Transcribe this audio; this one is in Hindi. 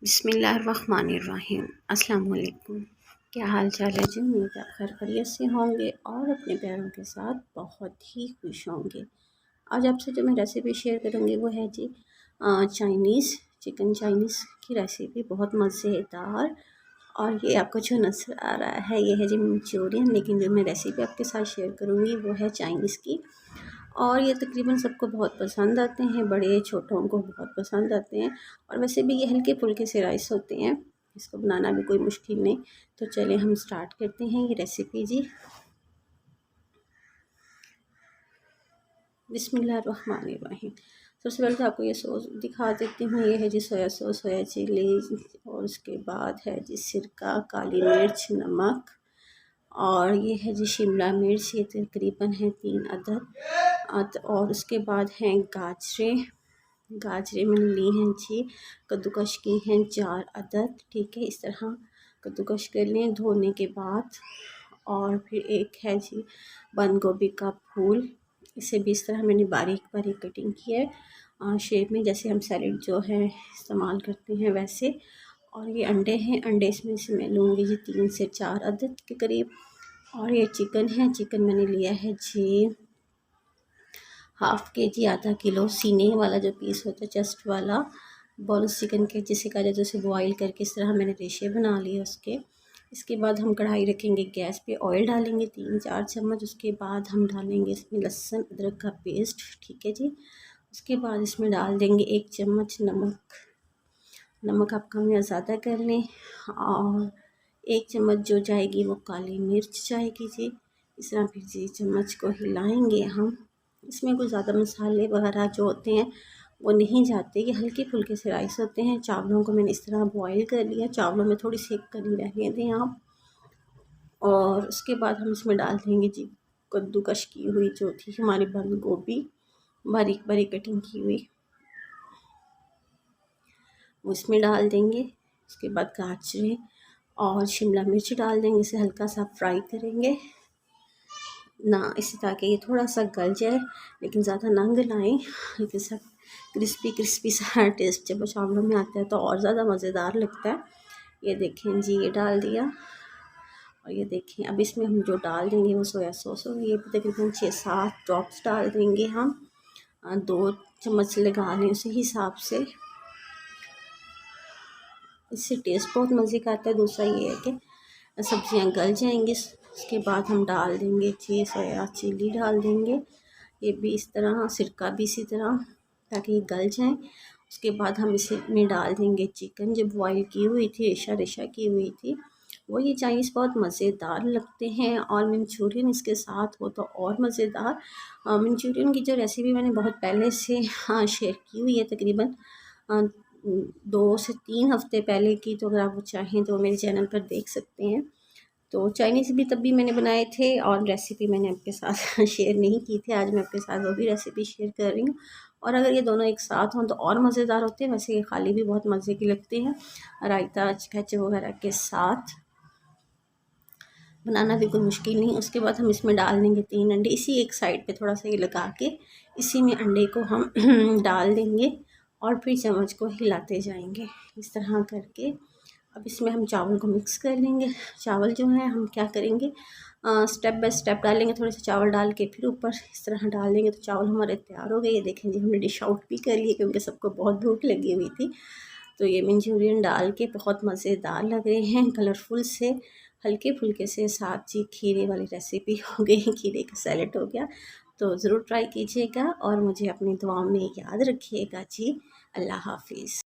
बिस्मिल्लाहिर्रहमानिर्रहीम। अस्सलाम वालेकुम। क्या हाल चाल है जी? उम्मीद है आप खैर खैरियत से होंगे और अपने प्यारों के साथ बहुत ही खुश होंगे। आज आपसे जो मैं रेसिपी शेयर करूँगी वो है जी चाइनीज़ चिकन चाइनीज़ की रेसिपी, बहुत मज़ेदार। और ये आपको जो नज़र आ रहा है ये है जी मंचूरियन, लेकिन जो मैं रेसिपी आपके साथ शेयर करूँगी वो है चाइनीज़ की। और ये तकरीबन सबको बहुत पसंद आते हैं, बड़े छोटों को बहुत पसंद आते हैं। और वैसे भी ये हल्के फुल्के से राइस होते हैं, इसको बनाना भी कोई मुश्किल नहीं। तो चलिए हम स्टार्ट करते हैं ये रेसिपी जी। बिस्मिल्लाहिर्रहमानिर्रहीम। सबसे पहले तो आपको ये सॉस दिखा देती हूँ। ये है जी सोया सॉस, सोया चिली, और उसके बाद है जी सिरका, काली मिर्च, नमक, और ये है जी शिमला मिर्च, ये तकरीबन है 3 अदद। और उसके बाद हैं गाजरें, गाजरें मैंने ली हैं जी, कद्दूकश की हैं 4 अदद। ठीक है, इस तरह कद्दूकश कर लें धोने के बाद। और फिर एक है जी बंद गोभी का फूल, इसे भी इस तरह मैंने बारीक बारीक कटिंग की है शेप में, जैसे हम सैलेड जो है इस्तेमाल करते हैं वैसे। और ये अंडे हैं, अंडे इसमें से मैं लूँगी जी 3 से 4 अदद के करीब। और ये चिकन है, चिकन मैंने लिया है जी हाफ़ के जी, आधा किलो। सीने वाला जो पीस होता है, चेस्ट वाला, बोनस चिकन के जिसे कहा जाए, उसे बॉईल करके इस तरह मैंने रेशे बना लिए उसके। इसके बाद हम कढ़ाई रखेंगे गैस पे, ऑयल डालेंगे 3-4 चम्मच। उसके बाद हम डालेंगे इसमें लहसुन अदरक का पेस्ट। ठीक है जी। उसके बाद इसमें डाल देंगे 1 चम्मच नमक, नमक आप कम या ज़्यादा कर लें। और 1 चम्मच जो जाएगी वो काली मिर्च जाएगी जी। इस तरह फिर जी चम्मच को हिलाएंगे हम। इसमें कोई ज़्यादा मसाले वगैरह जो होते हैं वो नहीं जाते, ये हल्के फुल्के से राइस होते हैं। चावलों को मैंने इस तरह बॉईल कर लिया, चावलों में थोड़ी सी कली रहने दें आप। और उसके बाद हम इसमें डाल देंगे जी कद्दूकश की हुई जो थी हमारी बंद गोभी, बारीक बारीक कटिंग की हुई, वो इसमें डाल देंगे। उसके बाद गाजरें और शिमला मिर्च डाल देंगे, इसे हल्का सा फ्राई करेंगे ना, इसी ताकि ये थोड़ा सा गल जाए, लेकिन ज़्यादा ना गलाएं। लेकिन सब क्रिस्पी क्रिस्पी सा टेस्ट जब वो चावलों में आता है तो और ज़्यादा मज़ेदार लगता है। ये देखें जी, ये डाल दिया। और ये देखें अब इसमें हम जो डाल देंगे वो सोया सॉस, और ये तकरीबन 6-7 ड्रॉप्स डाल देंगे हम। 2 चम्मच लगा लें उसी हिसाब से, इससे टेस्ट बहुत मज़े का आता है। दूसरा ये है कि सब्जियां गल जाएंगी। उसके बाद हम डाल देंगे जी सोया चिली डाल देंगे, ये भी इस तरह, सिरका भी इसी तरह, ताकि ये गल जाएं। उसके बाद हम इसे में डाल देंगे चिकन जो बॉईल की हुई थी, रेशा रेशा की हुई थी वो। ये चाइनीज़ बहुत मज़ेदार लगते हैं, और मंचूरियन इसके साथ हो तो और मज़ेदार। मंचूरियन की जो रेसिपी मैंने बहुत पहले से शेयर की हुई है, तकरीबन 2 से 3 हफ़्ते पहले की, तो अगर आप चाहें तो मेरे चैनल पर देख सकते हैं। तो चाइनीज़ भी तब भी मैंने बनाए थे, और रेसिपी मैंने आपके साथ शेयर नहीं की थी। आज मैं आपके साथ वो भी रेसिपी शेयर कर रही हूँ। और अगर ये दोनों एक साथ हों तो और मज़ेदार होते हैं। वैसे ये खाली भी बहुत मज़े की लगती हैं, रायता केचप वगैरह के साथ बनाना भी कोई मुश्किल नहीं। उसके बाद हम इसमें डाल देंगे 3 अंडे, इसी एक साइड पे थोड़ा सा ये लगा के इसी में अंडे को हम डाल देंगे, और फिर चम्मच को हिलाते जाएंगे इस तरह करके। अब इसमें हम चावल को मिक्स कर लेंगे। चावल जो है हम क्या करेंगे, स्टेप बाय स्टेप डालेंगे, थोड़े से चावल डाल के फिर ऊपर इस तरह डाल देंगे। तो चावल हमारे तैयार हो गए। ये देखें जी, हमने डिश आउट भी कर लिए क्योंकि सबको बहुत भूख लगी हुई थी। तो ये मंचूरियन डाल के बहुत मज़ेदार लग रहे हैं, कलरफुल से, हल्के फुल्के से। साथ जी खीरे वाली रेसिपी हो गई, खीरे का सैलेड हो गया। तो ज़रूर ट्राई कीजिएगा और मुझे अपनी दुआओं में याद रखिएगा जी। अल्लाह हाफिज़।